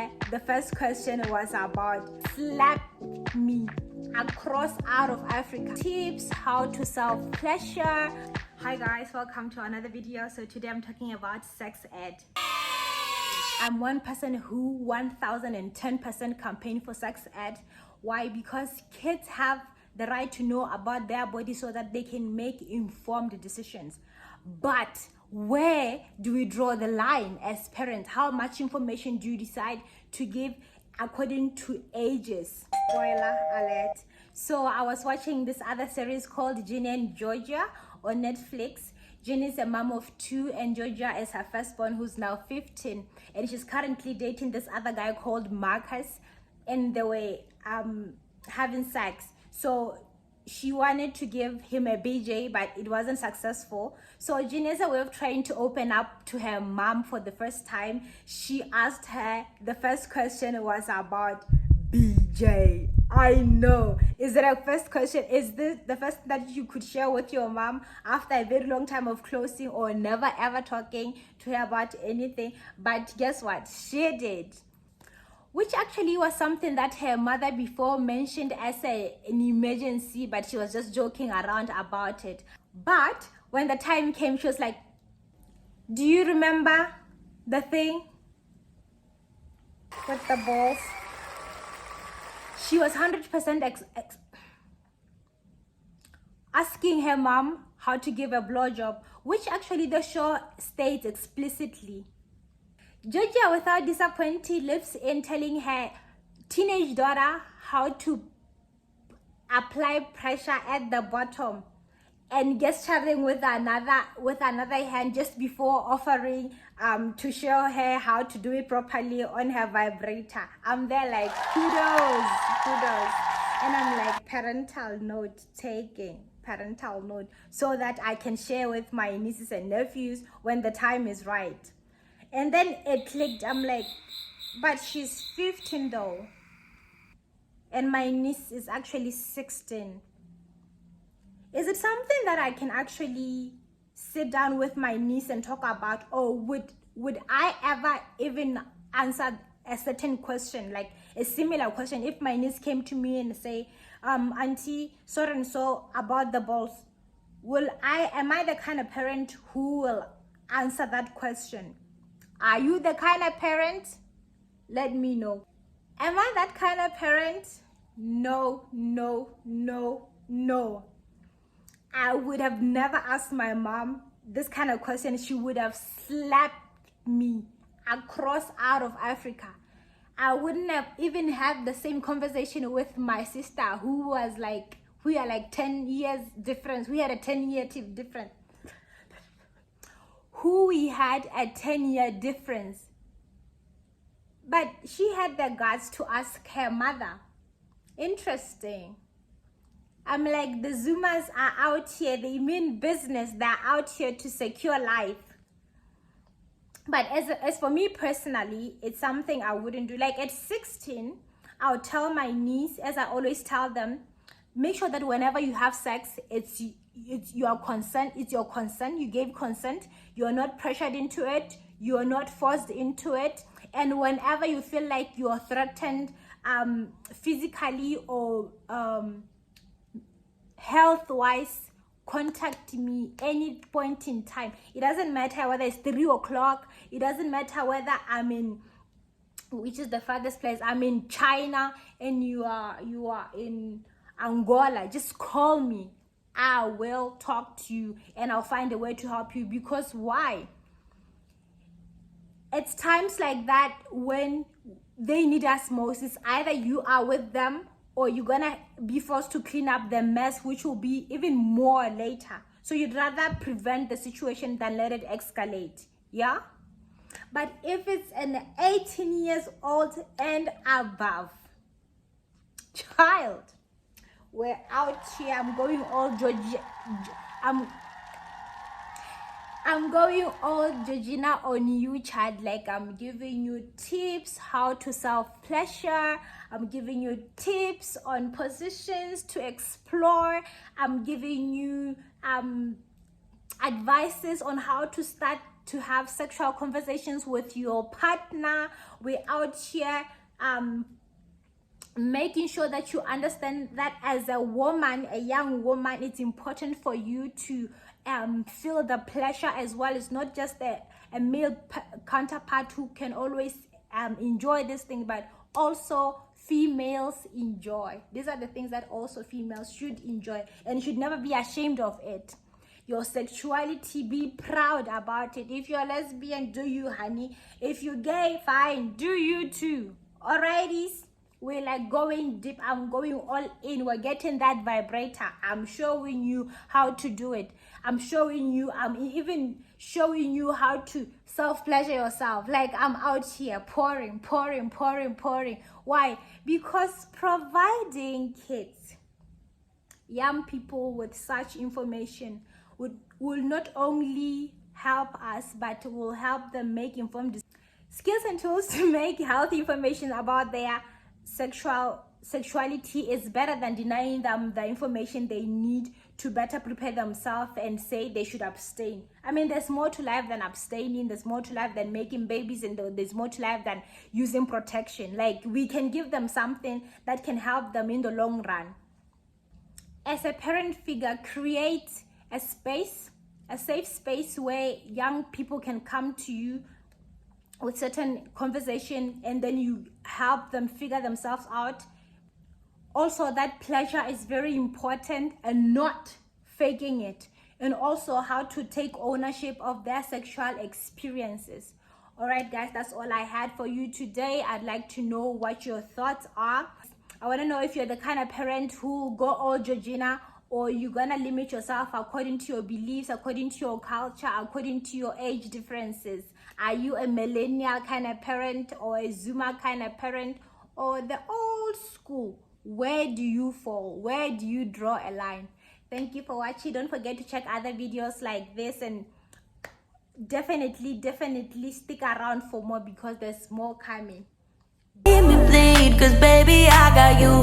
her the first question was about slap me across out of Africa. Tips how to self-pleasure. Hi guys, welcome to another video. So today I'm talking about sex ed. I'm one person who 1010% campaign for sex ed. Why? Because kids have the right to know about their body so that they can make informed decisions. But where do we draw the line as parents? How much information do you decide to give according to ages? Spoiler alert. So I was watching this other series called Ginny and Georgia on Netflix. Ginny is a mom of 2 and Georgia is her firstborn, who's now 15, and she's currently dating this other guy called Marcus, and they were having sex. So she wanted to give him a BJ, but it wasn't successful. So Ginny, as a way of trying to open up to her mom for the first time, she asked her, the first question was about BJ. I know. Is it a first question? Is this the first that you could share with your mom after a very long time of closing or never ever talking to her about anything? But guess what? She did. Which actually was something that her mother before mentioned as an emergency, but she was just joking around about it. But when the time came, she was like, do you remember the thing with the balls? She was 100% asking her mom how to give a blowjob, which actually the show states explicitly. Georgia, without disappointing, lives in telling her teenage daughter how to apply pressure at the bottom and gesturing with another hand just before offering to show her how to do it properly on her vibrator. I'm there like, kudos. And I'm like, parental note so that I can share with my nieces and nephews when the time is right. And then it clicked. I'm like, but she's 15 though. And my niece is actually 16. Is it something that I can actually sit down with my niece and talk about? Or would I ever even answer a certain question, like a similar question, if my niece came to me and say, auntie, so and so about the balls, am I the kind of parent who will answer that question? Are you the kind of parent? Let me know. Am I that kind of parent? No. I would have never asked my mom this kind of question. She would have slapped me across out of Africa. I wouldn't have even had the same conversation with my sister, who was like, we are like 10 years difference. We had a 10-year difference. We had a 10-year difference. But she had the guts to ask her mother. Interesting. I'm like, the Zoomers are out here. They mean business. They're out here to secure life. But as for me personally, it's something I wouldn't do. Like at 16, I'll tell my niece, as I always tell them, make sure that whenever you have sex, it's your consent. It's your consent. You gave consent. You're not pressured into it. You're not forced into it. And whenever you feel like you're threatened physically or health-wise, contact me any point in time. It doesn't matter whether it's 3 o'clock. It doesn't matter whether I'm in, which is the farthest place, I'm in China and you are in Angola. Just call me. I will talk to you and I'll find a way to help you. Because why? It's times like that when they need us most. It's either you are with them or you're gonna be forced to clean up the mess, which will be even more later. So you'd rather prevent the situation than let it escalate. Yeah? But if it's an 18 years old and above child, we're out here. I'm going all Georgina on you, child. Like, I'm giving you tips how to self-pleasure. I'm giving you tips on positions to explore. I'm giving you advices on how to start to have sexual conversations with your partner. We're out here making sure that you understand that as a woman, a young woman, it's important for you to feel the pleasure as well. It's not just a male counterpart who can always enjoy this thing, but also females enjoy. These are the things that also females should enjoy and should never be ashamed of it. Your sexuality, be proud about it. If you're lesbian, do you, honey? If you're gay, fine, do you too. Alrighties, we're like going deep. I'm going all in. We're getting that vibrator. I'm showing you how to do it. I'm even showing you how to self-pleasure yourself. Like I'm out here pouring. Why? Because providing kids, young people with such information will not only help us, but will help them make informed decisions. Skills and tools to make healthy information about their sexuality is better than denying them the information they need to better prepare themselves and say they should abstain. I mean, there's more to life than abstaining. There's more to life than making babies, and there's more to life than using protection. Like, we can give them something that can help them in the long run. As a parent figure, create a safe space where young people can come to you with certain conversation, and then you help them figure themselves out. Also, that pleasure is very important, and not faking it, and also how to take ownership of their sexual experiences. All right, guys, that's all I had for you today. I'd like to know what your thoughts are. I want to know if you're the kind of parent who go all Georgina, or you're gonna limit yourself according to your beliefs, according to your culture, according to your age differences. Are you a millennial kind of parent, or a Zoomer kind of parent, or the old school? Where do you fall? Where do you draw a line? Thank you for watching. Don't forget to check other videos like this, and definitely stick around for more, because there's more coming. Give me bleed, 'cause baby I got you.